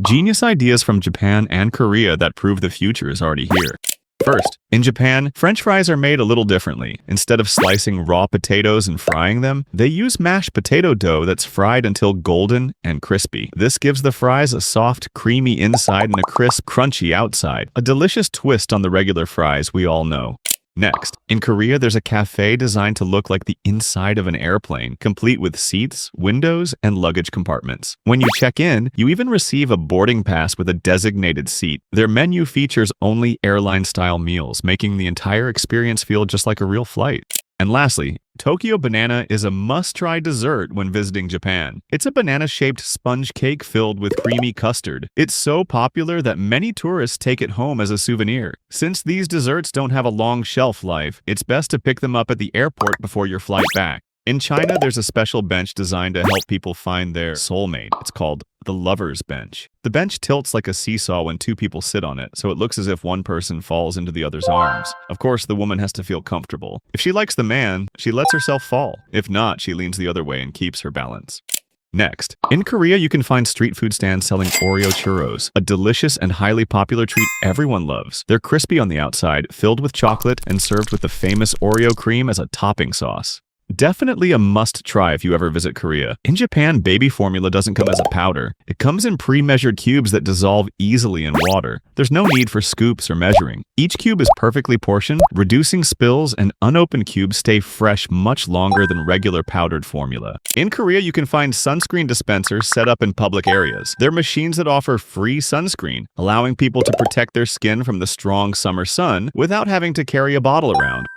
Genius ideas from Japan and Korea that prove the future is already here. First, in Japan, French fries are made a little differently. Instead of slicing raw potatoes and frying them, they use mashed potato dough that's fried until golden and crispy. This gives the fries a soft, creamy inside and a crisp, crunchy outside. A delicious twist on the regular fries we all know. Next, in Korea, there's a cafe designed to look like the inside of an airplane, complete with seats, windows, and luggage compartments. When you check in, you even receive a boarding pass with a designated seat. Their menu features only airline-style meals, making the entire experience feel just like a real flight. And lastly, Tokyo banana is a must-try dessert when visiting Japan. It's a banana-shaped sponge cake filled with creamy custard. It's so popular that many tourists take it home as a souvenir. Since these desserts don't have a long shelf life, it's best to pick them up at the airport before your flight back. In China, there's a special bench designed to help people find their soulmate. It's called the lover's bench. The bench tilts like a seesaw when two people sit on it, so it looks as if one person falls into the other's arms. Of course, the woman has to feel comfortable. If she likes the man, she lets herself fall. If not, she leans the other way and keeps her balance. Next, in Korea, you can find street food stands selling Oreo churros, a delicious and highly popular treat everyone loves. They're crispy on the outside, filled with chocolate, and served with the famous Oreo cream as a topping sauce. Definitely a must-try if you ever visit Korea. In Japan, baby formula doesn't come as a powder. It comes in pre-measured cubes that dissolve easily in water. There's no need for scoops or measuring. Each cube is perfectly portioned, reducing spills, and unopened cubes stay fresh much longer than regular powdered formula. In Korea, you can find sunscreen dispensers set up in public areas. They're machines that offer free sunscreen, allowing people to protect their skin from the strong summer sun without having to carry a bottle around.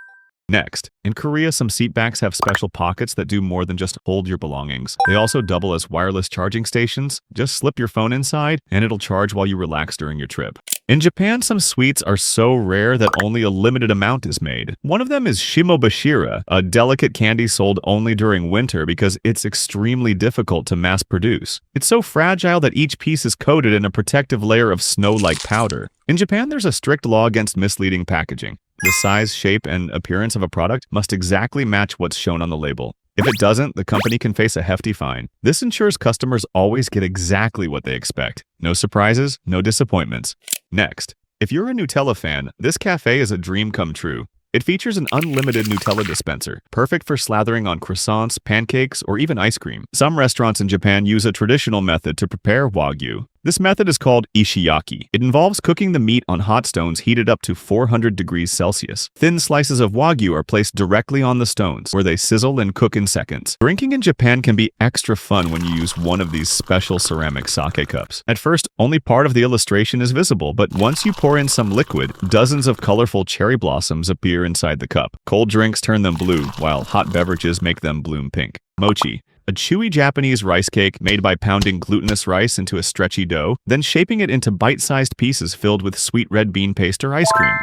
Next, in Korea, some seatbacks have special pockets that do more than just hold your belongings. They also double as wireless charging stations. Just slip your phone inside, and it'll charge while you relax during your trip. In Japan, some sweets are so rare that only a limited amount is made. One of them is shimobashira, a delicate candy sold only during winter because it's extremely difficult to mass produce. It's so fragile that each piece is coated in a protective layer of snow-like powder. In Japan, there's a strict law against misleading packaging. The size, shape, and appearance of a product must exactly match what's shown on the label. If it doesn't, the company can face a hefty fine. This ensures customers always get exactly what they expect. No surprises, no disappointments. Next, if you're a Nutella fan, this cafe is a dream come true. It features an unlimited Nutella dispenser, perfect for slathering on croissants, pancakes, or even ice cream. Some restaurants in Japan use a traditional method to prepare Wagyu. This method is called ishiyaki. It involves cooking the meat on hot stones heated up to 400 degrees Celsius. Thin slices of Wagyu are placed directly on the stones, where they sizzle and cook in seconds. Drinking in Japan can be extra fun when you use one of these special ceramic sake cups. At first, only part of the illustration is visible, but once you pour in some liquid, dozens of colorful cherry blossoms appear inside the cup. Cold drinks turn them blue, while hot beverages make them bloom pink. Mochi, a chewy Japanese rice cake made by pounding glutinous rice into a stretchy dough, then shaping it into bite-sized pieces filled with sweet red bean paste or ice cream.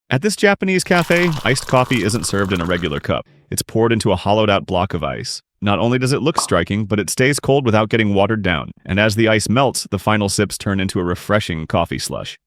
At this Japanese cafe, iced coffee isn't served in a regular cup. It's poured into a hollowed-out block of ice. Not only does it look striking, but it stays cold without getting watered down. And as the ice melts, the final sips turn into a refreshing coffee slush.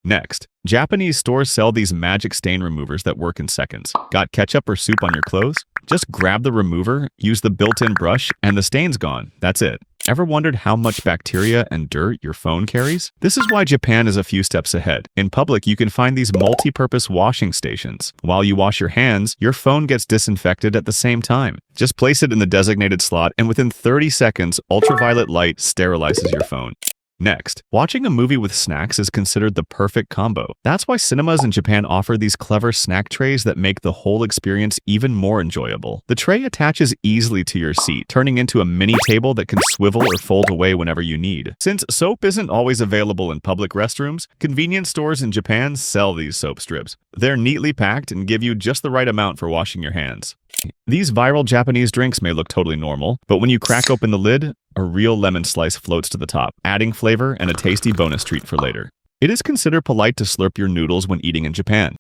Next, Japanese stores sell these magic stain removers that work in seconds. Got ketchup or soup on your clothes? Just grab the remover, use the built-in brush, and the stain's gone. That's it. Ever wondered how much bacteria and dirt your phone carries? This is why Japan is a few steps ahead. In public, you can find these multi-purpose washing stations. While you wash your hands, your phone gets disinfected at the same time. Just place it in the designated slot, and within 30 seconds, ultraviolet light sterilizes your phone. Next, watching a movie with snacks is considered the perfect combo. That's why cinemas in Japan offer these clever snack trays that make the whole experience even more enjoyable. The tray attaches easily to your seat, turning into a mini table that can swivel or fold away whenever you need. Since soap isn't always available in public restrooms, convenience stores in Japan sell these soap strips. They're neatly packed and give you just the right amount for washing your hands. These viral Japanese drinks may look totally normal, but when you crack open the lid, a real lemon slice floats to the top, adding flavor and a tasty bonus treat for later. It is considered polite to slurp your noodles when eating in Japan.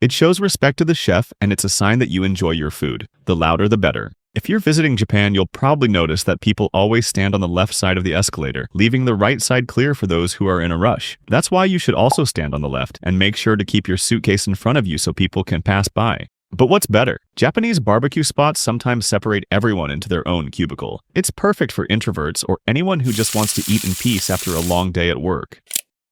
It shows respect to the chef, and it's a sign that you enjoy your food. The louder, the better. If you're visiting Japan, you'll probably notice that people always stand on the left side of the escalator, leaving the right side clear for those who are in a rush. That's why you should also stand on the left, and make sure to keep your suitcase in front of you so people can pass by. But what's better? Japanese barbecue spots sometimes separate everyone into their own cubicle. It's perfect for introverts or anyone who just wants to eat in peace after a long day at work.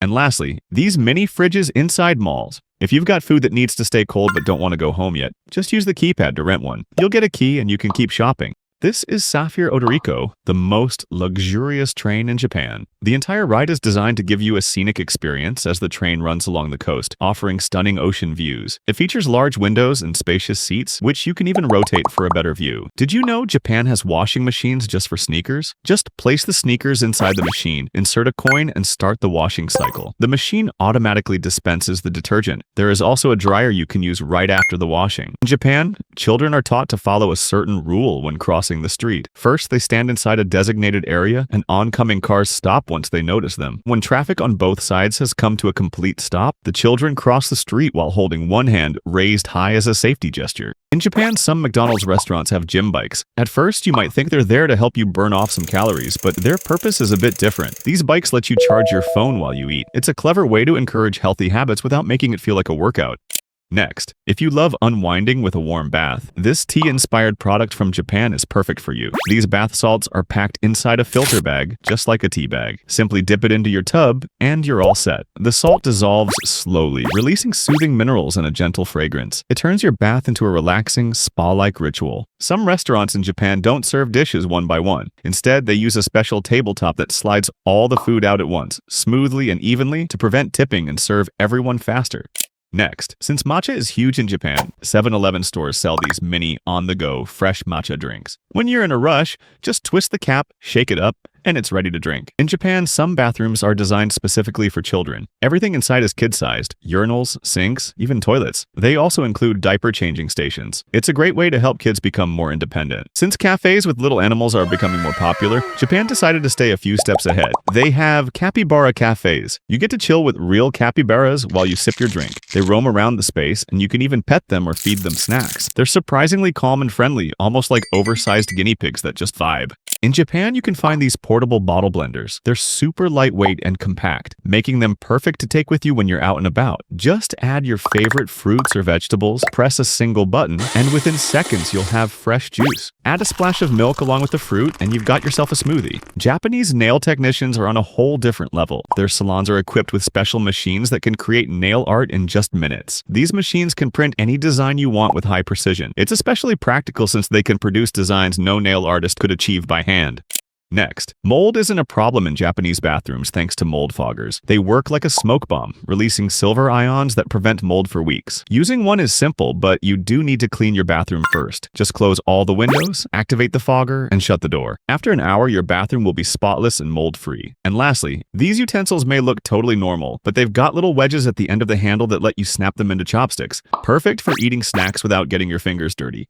And lastly, these mini fridges inside malls. If you've got food that needs to stay cold but don't want to go home yet, just use the keypad to rent one. You'll get a key and you can keep shopping. This is Saphir Odoriko, the most luxurious train in Japan. The entire ride is designed to give you a scenic experience as the train runs along the coast, offering stunning ocean views. It features large windows and spacious seats, which you can even rotate for a better view. Did you know Japan has washing machines just for sneakers? Just place the sneakers inside the machine, insert a coin, and start the washing cycle. The machine automatically dispenses the detergent. There is also a dryer you can use right after the washing. In Japan, children are taught to follow a certain rule when crossing the street. First, they stand inside a designated area, and oncoming cars stop once they notice them. When traffic on both sides has come to a complete stop, the children cross the street while holding one hand raised high as a safety gesture. In Japan, some McDonald's restaurants have gym bikes. At first, you might think they're there to help you burn off some calories, but their purpose is a bit different. These bikes let you charge your phone while you eat. It's a clever way to encourage healthy habits without making it feel like a workout. Next, if you love unwinding with a warm bath, this tea-inspired product from Japan is perfect for you. These bath salts are packed inside a filter bag, just like a tea bag. Simply dip it into your tub, and you're all set. The salt dissolves slowly, releasing soothing minerals and a gentle fragrance. It turns your bath into a relaxing, spa-like ritual. Some restaurants in Japan don't serve dishes one by one. Instead, they use a special tabletop that slides all the food out at once, smoothly and evenly, to prevent tipping and serve everyone faster. Next, since matcha is huge in Japan, 7-Eleven stores sell these mini, on-the-go, fresh matcha drinks. When you're in a rush, just twist the cap, shake it up, and it's ready to drink. In Japan, some bathrooms are designed specifically for children. Everything inside is kid-sized: urinals, sinks, even toilets. They also include diaper changing stations. It's a great way to help kids become more independent. Since cafes with little animals are becoming more popular, Japan decided to stay a few steps ahead. They have capybara cafes. You get to chill with real capybaras while you sip your drink. They roam around the space, and you can even pet them or feed them snacks. They're surprisingly calm and friendly, almost like oversized guinea pigs that just vibe. In Japan, you can find these portable bottle blenders. They're super lightweight and compact, making them perfect to take with you when you're out and about. Just add your favorite fruits or vegetables, press a single button, and within seconds you'll have fresh juice. Add a splash of milk along with the fruit, and you've got yourself a smoothie. Japanese nail technicians are on a whole different level. Their salons are equipped with special machines that can create nail art in just minutes. These machines can print any design you want with high precision. It's especially practical since they can produce designs no nail artist could achieve by hand. Next, mold isn't a problem in Japanese bathrooms thanks to mold foggers. They work like a smoke bomb, releasing silver ions that prevent mold for weeks. Using one is simple, but you do need to clean your bathroom first. Just close all the windows, activate the fogger, and shut the door. After an hour, your bathroom will be spotless and mold-free. And lastly, these utensils may look totally normal, but they've got little wedges at the end of the handle that let you snap them into chopsticks. Perfect for eating snacks without getting your fingers dirty.